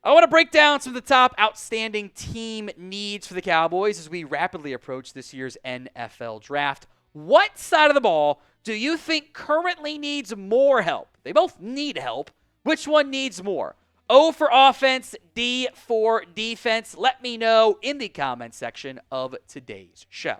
I want to break down some of the top outstanding team needs for the Cowboys as we rapidly approach this year's NFL draft. What side of the ball do you think currently needs more help? They both need help. Which one needs more? O for offense, D for defense. Let me know in the comment section of today's show.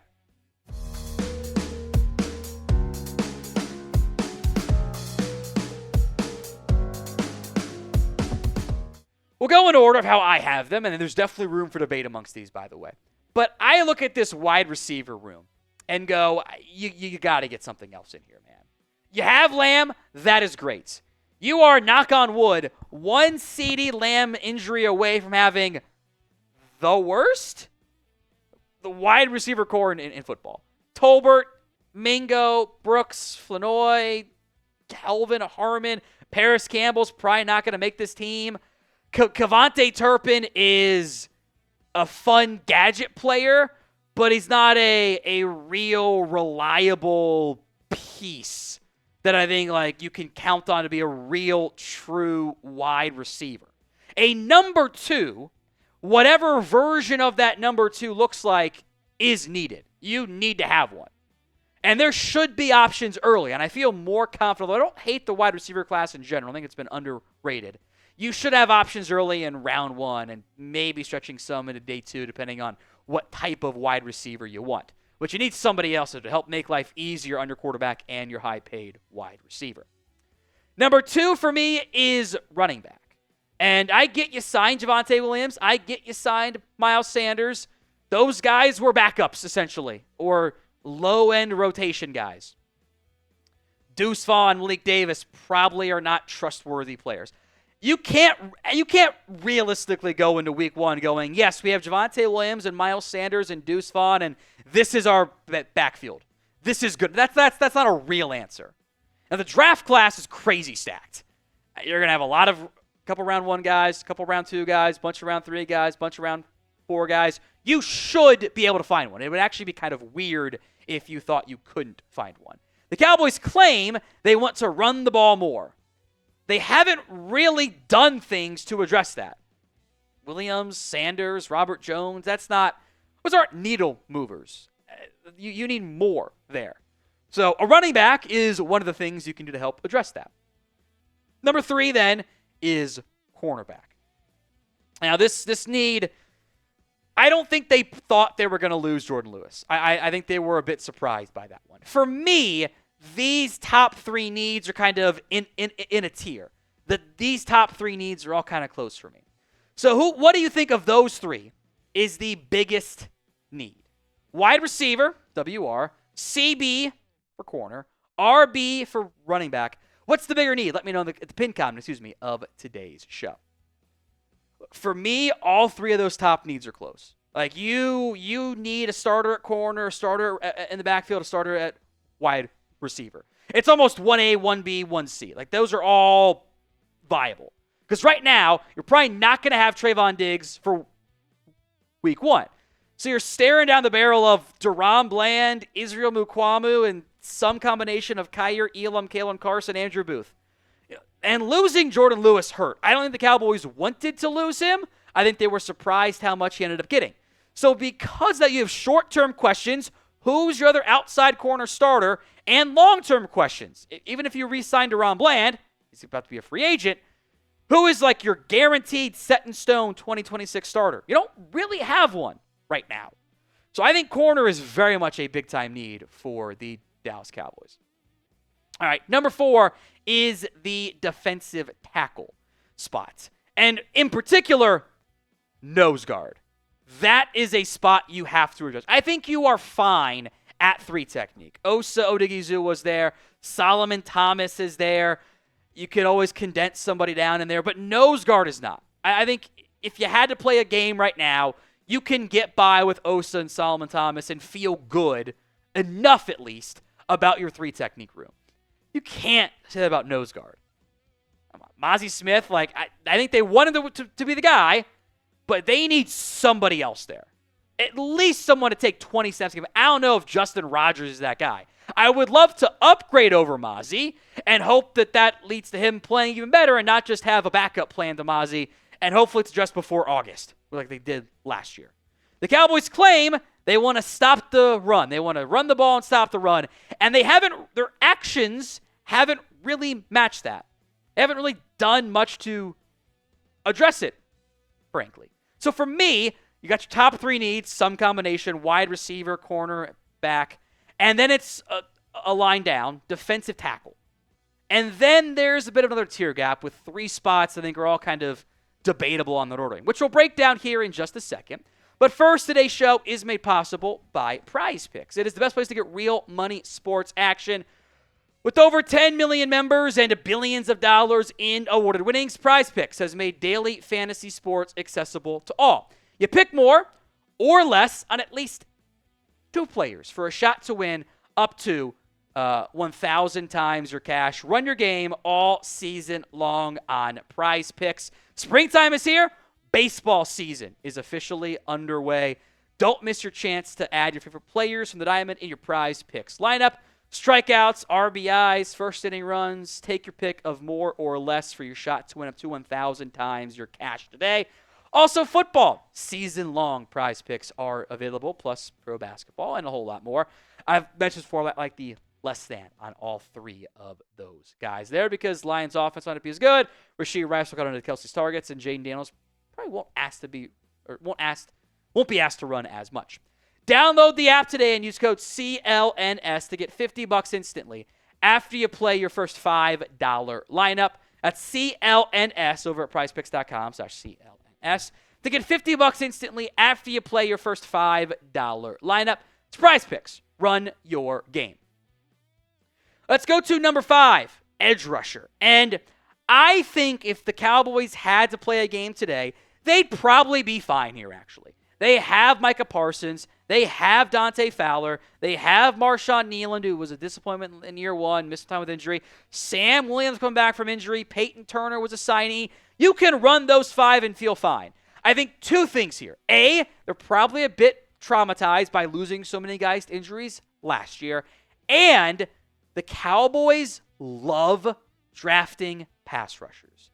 We'll go in order of how I have them, and there's definitely room for debate amongst these, by the way. But I look at this wide receiver room and go, you got to get something else in here, man. You have Lamb, that is great. You are, knock on wood, one CeeDee Lamb injury away from having the worst the wide receiver core in football. Tolbert, Mingo, Brooks, Flanoy, Kelvin Harmon, Paris Campbell's probably not going to make this team. Kevontae Turpin is a fun gadget player, but he's not a real reliable piece that I think like you can count on to be a real true wide receiver. A number two, whatever version of that number two looks like, is needed. You need to have one. And there should be options early, and I feel more confident. I don't hate the wide receiver class in general. I think it's been underrated. You should have options early in round one and maybe stretching some into day two depending on what type of wide receiver you want. But you need somebody else to help make life easier on your quarterback and your high-paid wide receiver. Number two for me is running back. And I get you signed Javonte Williams. I get you signed Miles Sanders. Those guys were backups, essentially, or low-end rotation guys. Deuce Vaughn, Malik Davis probably are not trustworthy players. You can't realistically go into week one going, yes, we have Javonte Williams and Miles Sanders and Deuce Vaughn, and this is our backfield. This is good. That's not a real answer. Now, the draft class is crazy stacked. You're going to have a couple round one guys, a couple round two guys, bunch of round three guys, bunch of round four guys. You should be able to find one. It would actually be kind of weird if you thought you couldn't find one. The Cowboys claim they want to run the ball more. They haven't really done things to address that. Williams, Sanders, Robert Jones, those aren't needle movers. You need more there. So a running back is one of the things you can do to help address that. Number three, then, is cornerback. Now, this need, I don't think they thought they were going to lose Jordan Lewis. I think they were a bit surprised by that one. For me, these top three needs are kind of in a tier. These top three needs are all kind of close for me. So what do you think of those three is the biggest need? Wide receiver, WR, CB for corner, RB for running back. What's the bigger need? Let me know in the pin comment, of today's show. For me, all three of those top needs are close. Like you need a starter at corner, a starter in the backfield, a starter at wide receiver. It's almost 1A, 1B, 1C. Like those are all viable. Because right now, you're probably not going to have Trayvon Diggs for week one. So you're staring down the barrel of Deron Bland, Israel Mukwamu, and some combination of Kyer Elam, Kalen Carson, Andrew Booth. And losing Jordan Lewis hurt. I don't think the Cowboys wanted to lose him. I think they were surprised how much he ended up getting. So because that you have short-term questions, who's your other outside corner starter, and long-term questions. Even if you re-sign Deron Bland, he's about to be a free agent, who is like your guaranteed set-in-stone 2026 starter? You don't really have one right now. So I think corner is very much a big-time need for the Dallas Cowboys. All right, number four is the defensive tackle spot. And in particular, nose guard. That is a spot you have to address. I think you are fine at three technique. Osa Odighizu was there. Solomon Thomas is there. You could always condense somebody down in there, but nose guard is not. I think if you had to play a game right now, you can get by with Osa and Solomon Thomas and feel good, enough at least, about your three technique room. You can't say that about nose guard. Mozzie Smith, I think they wanted to be the guy, but they need somebody else there. At least someone to take 20 snaps. I don't know if Justin Rogers is that guy. I would love to upgrade over Mozzie and hope that leads to him playing even better and not just have a backup plan to Mozzie and hopefully it's addressed before August, like they did last year. The Cowboys claim they want to stop the run. They want to run the ball and stop the run, and their actions haven't really matched that. They haven't really done much to address it, frankly. So for me, you got your top three needs, some combination, wide receiver, corner, back, and then it's a line down, defensive tackle. And then there's a bit of another tier gap with three spots I think are all kind of debatable on the ordering, which we'll break down here in just a second. But first, today's show is made possible by Prize Picks. It is the best place to get real money sports action. With over 10 million members and billions of dollars in awarded winnings, Prize Picks has made daily fantasy sports accessible to all. You pick more or less on at least two players for a shot to win up to 1,000 times your cash. Run your game all season long on Prize Picks. Springtime is here. Baseball season is officially underway. Don't miss your chance to add your favorite players from the diamond in your Prize Picks lineup. Strikeouts, RBIs, first inning runs. Take your pick of more or less for your shot to win up to 1,000 times your cash today. Also, football. Season-long Prize Picks are available, plus pro basketball and a whole lot more. I've mentioned before I like the less than on all three of those guys there because Lions offense might not be as good. Rashee Rice will cut into Kelsey's targets, and Jaden Daniels probably won't be asked to run as much. Download the app today and use code CLNS to get $50 instantly after you play your first $5 lineup. That's CLNS over at prizepicks.com/CLNS to get $50 instantly after you play your first $5 lineup. It's Prize Picks. Run your game. Let's go to number 5, edge rusher. And I think if the Cowboys had to play a game today, they'd probably be fine here, actually. They have Micah Parsons. They have Dante Fowler. They have Marshawn Nealand, who was a disappointment in year one, missed time with injury. Sam Williams coming back from injury. Peyton Turner was a signee. You can run those 5 and feel fine. I think two things here. A, they're probably a bit traumatized by losing so many guys to injuries last year. And the Cowboys love drafting pass rushers.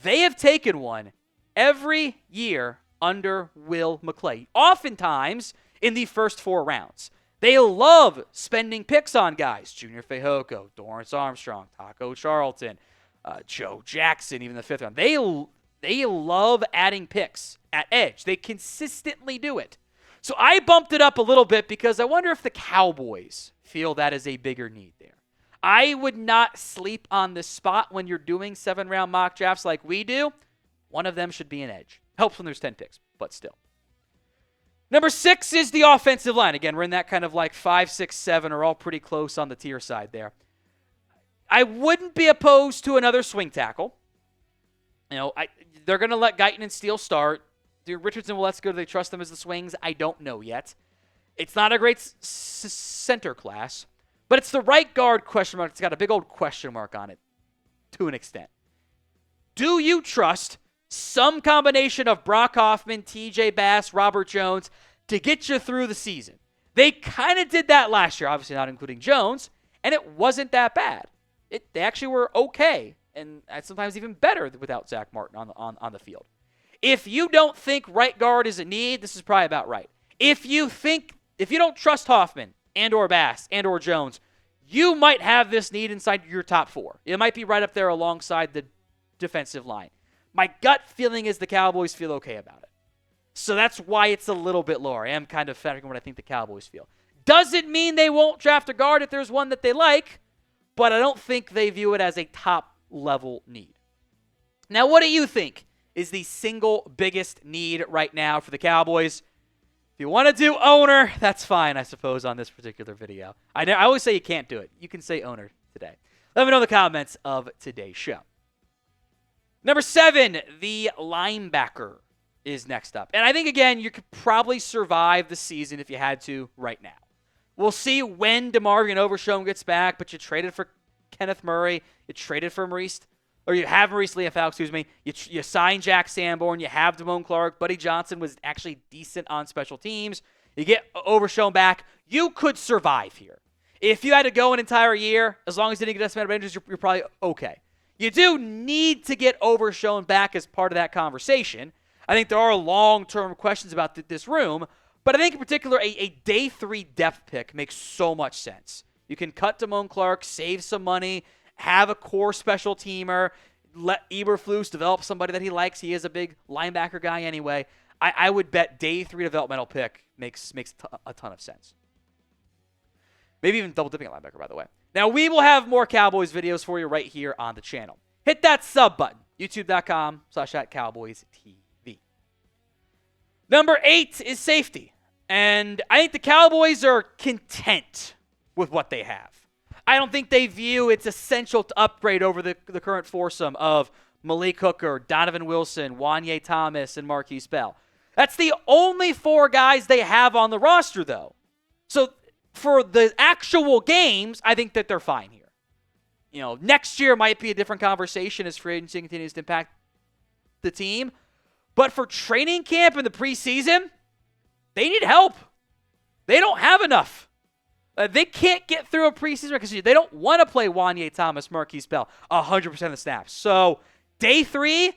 They have taken one every year under Will McClay, oftentimes in the first 4 rounds. They love spending picks on guys. Junior Fehoko, Dorrance Armstrong, Taco Charlton, Joe Jackson, even the 5th round. They love adding picks at edge. They consistently do it. So I bumped it up a little bit because I wonder if the Cowboys feel that is a bigger need there. I would not sleep on this spot when you're doing 7-round mock drafts like we do. One of them should be an edge. Helps when there's 10 picks, but still. Number 6 is the offensive line. Again, we're in that kind of like 5, 6, 7 are all pretty close on the tier side there. I wouldn't be opposed to another swing tackle. They're going to let Guyton and Steele start. Do Richardson will let's go? Do they trust them as the swings? I don't know yet. It's not a great center class, but it's the right guard question mark. It's got a big old question mark on it to an extent. Do you trust some combination of Brock Hoffman, TJ Bass, Robert Jones to get you through the season? They kind of did that last year, obviously not including Jones, and it wasn't that bad. They actually were okay, and sometimes even better without Zach Martin on the field. If you don't think right guard is a need, this is probably about right. If you don't trust Hoffman and or Bass and or Jones, you might have this need inside your top 4. It might be right up there alongside the defensive line. My gut feeling is the Cowboys feel okay about it. So that's why it's a little bit lower. I am kind of factoring what I think the Cowboys feel. Doesn't mean they won't draft a guard if there's one that they like, but I don't think they view it as a top-level need. Now, what do you think is the single biggest need right now for the Cowboys? If you want to do owner, that's fine, I suppose, on this particular video. I always say you can't do it. You can say owner today. Let me know in the comments of today's show. Number 7, the linebacker is next up. And I think, again, you could probably survive the season if you had to right now. We'll see when DeMarvion Overshown gets back, but you traded for Kenneth Murray. You traded for you have Maurice Leafau, You signed Jack Sanborn. You have Damone Clark. Buddy Johnson was actually decent on special teams. You get Overshown back. You could survive here. If you had to go an entire year, as long as you didn't get estimated injuries, you're probably okay. You do need to get Overshown back as part of that conversation. I think there are long-term questions about this room, but I think in particular a day 3 depth pick makes so much sense. You can cut Damone Clark, save some money, have a core special teamer, let Eberflus develop somebody that he likes. He is a big linebacker guy anyway. I would bet day 3 developmental pick makes a ton of sense. Maybe even double dipping at linebacker, by the way. Now, we will have more Cowboys videos for you right here on the channel. Hit that sub button, youtube.com/@CowboysTV. Number 8 is safety. And I think the Cowboys are content with what they have. I don't think they view it's essential to upgrade over the current foursome of Malik Hooker, Donovan Wilson, Wanye Thomas, and Marquise Bell. That's the only 4 guys they have on the roster, though. So for the actual games, I think that they're fine here. Next year might be a different conversation as free agency continues to impact the team. But for training camp in the preseason, they need help. They don't have enough. They can't get through a preseason because they don't want to play Wanye Thomas, Marquise Bell 100% of the snaps. So day 3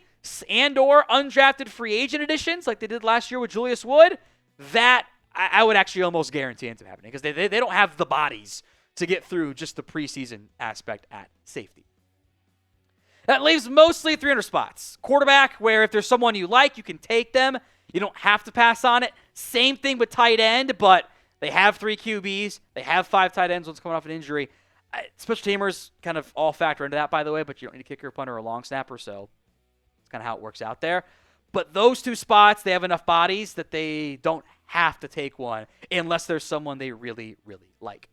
and/or undrafted free agent additions like they did last year with Julius Wood, that I would actually almost guarantee ends up happening because they don't have the bodies to get through just the preseason aspect at safety. That leaves mostly 300 spots. Quarterback, where if there's someone you like, you can take them. You don't have to pass on it. Same thing with tight end, but they have 3 QBs. They have 5 tight ends, one's coming off an injury. Special teamers kind of all factor into that, by the way, but you don't need a kicker, punter, or a long snapper, so it's kind of how it works out there. But those 2 spots, they have enough bodies that they don't have to take one unless there's someone they really, really like.